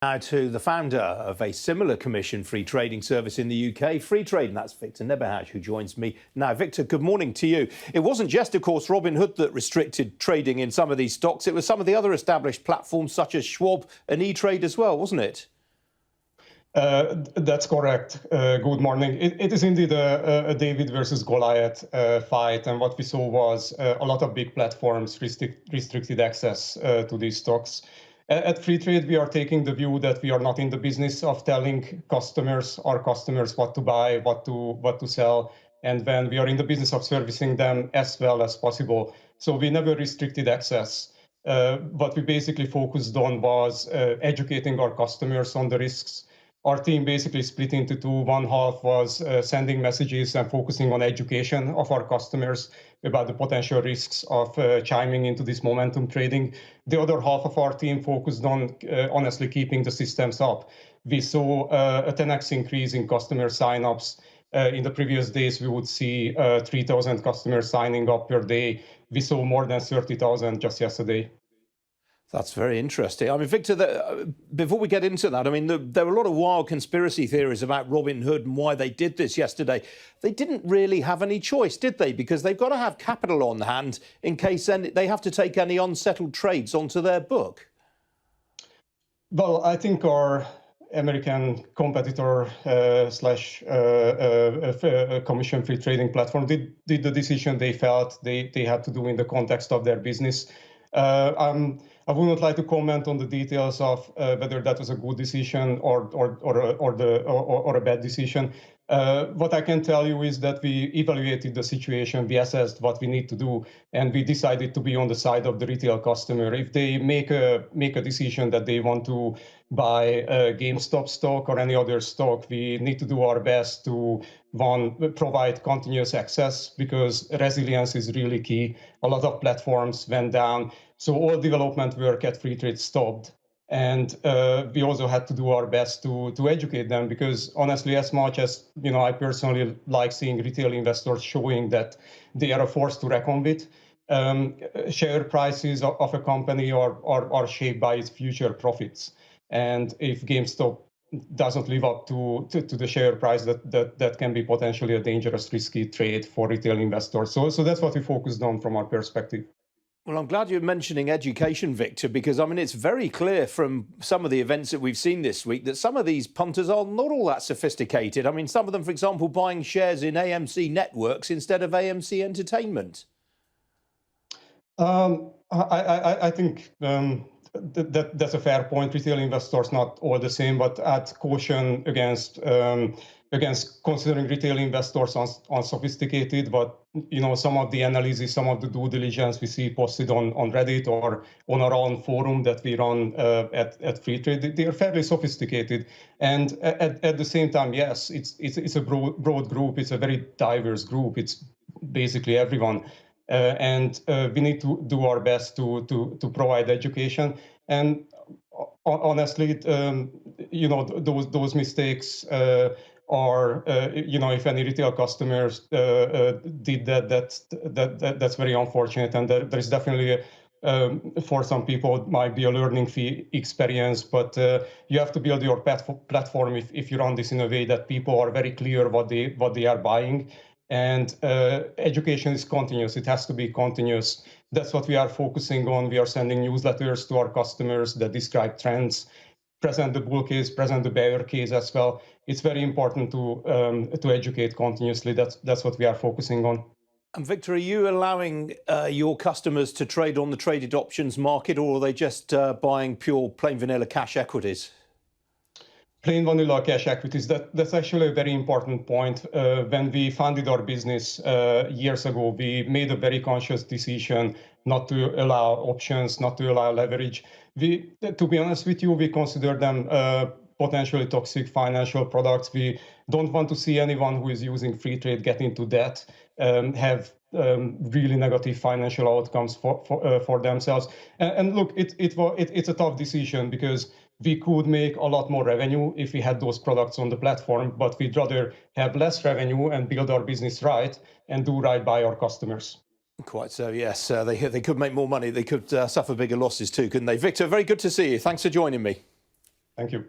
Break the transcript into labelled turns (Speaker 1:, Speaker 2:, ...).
Speaker 1: Now to the founder of a similar commission free trading service in the UK, Freetrade, and that's Viktor Nebehaj, who joins me now. Viktor, good morning to you. It wasn't just, of course, Robinhood that restricted trading in some of these stocks. It was some of the other established platforms such as Schwab and E-Trade as well, wasn't it?
Speaker 2: That's correct. Good morning. It is indeed a David versus Goliath fight. And what we saw was a lot of big platforms restricted access to these stocks. At Freetrade, we are taking the view that we are not in the business of telling our customers what to buy, what to sell, and then we are in the business of servicing them as well as possible. So we never restricted access. What we basically focused on was educating our customers on the risks. Our team basically split into two. One half was sending messages and focusing on education of our customers about the potential risks of chiming into this momentum trading. The other half of our team focused on honestly keeping the systems up. We saw a 10x increase in customer signups. In the previous days, we would see 3,000 customers signing up per day. We saw more than 30,000 just yesterday.
Speaker 1: That's very interesting. I mean, Viktor, before we get into that, I mean, there were a lot of wild conspiracy theories about Robinhood and why they did this yesterday. They didn't really have any choice, did they? Because they've got to have capital on hand in case they have to take any unsettled trades onto their book.
Speaker 2: Well, I think our American competitor slash commission-free trading platform did the decision they felt they had to do in the context of their business. I would not like to comment on the details of whether that was a good decision or a bad decision. What I can tell you is that we evaluated the situation, we assessed what we need to do, and we decided to be on the side of the retail customer. If they make a decision that they want to buy a GameStop stock or any other stock, we need to do our best to, one, provide continuous access, because resilience is really key. A lot of platforms went down, so all development work at Freetrade stopped. And we also had to do our best to educate them, because honestly, as much as I personally like seeing retail investors showing that they are a force to reckon with, share prices of a company are shaped by its future profits. And if GameStop doesn't live up to the share price, that can be potentially a dangerous, risky trade for retail investors. So that's what we focused on from our perspective.
Speaker 1: Well, I'm glad you're mentioning education, Viktor, because, I mean, it's very clear from some of the events that we've seen this week that some of these punters are not all that sophisticated. I mean, some of them, for example, buying shares in AMC Networks instead of AMC Entertainment.
Speaker 2: I think that's a fair point. Retail investors not all the same, but I'd caution against considering retail investors unsophisticated. But some of the analysis, some of the due diligence we see posted on Reddit or on our own forum that we run at Freetrade, they are fairly sophisticated. And at the same time, yes, it's a broad group. It's a very diverse group. It's basically everyone. And we need to do our best to provide education. And honestly, those mistakes are, if any retail customers did that's very unfortunate. And there's definitely for some people it might be a learning fee experience, but you have to build your platform if you run this in a way that people are very clear what they are buying. And education is continuous. It has to be continuous. That's what we are focusing on. We are sending newsletters to our customers that describe trends, present the bull case, present the bear case as well. It's very important to educate continuously. That's what we are focusing on.
Speaker 1: And Viktor, are you allowing your customers to trade on the traded options market, or are they just buying pure plain vanilla cash equities?
Speaker 2: Plain vanilla cash equities. That's actually a very important point. When we founded our business years ago, we made a very conscious decision not to allow options, not to allow leverage. To be honest with you, we consider them potentially toxic financial products. We don't want to see anyone who is using Freetrade get into debt, have really negative financial outcomes for themselves. And look, it's a tough decision, because we could make a lot more revenue if we had those products on the platform, but we'd rather have less revenue and build our business right and do right by our customers.
Speaker 1: Quite so, yes. They could make more money. They could suffer bigger losses too, couldn't they? Viktor, very good to see you. Thanks for joining me.
Speaker 2: Thank you.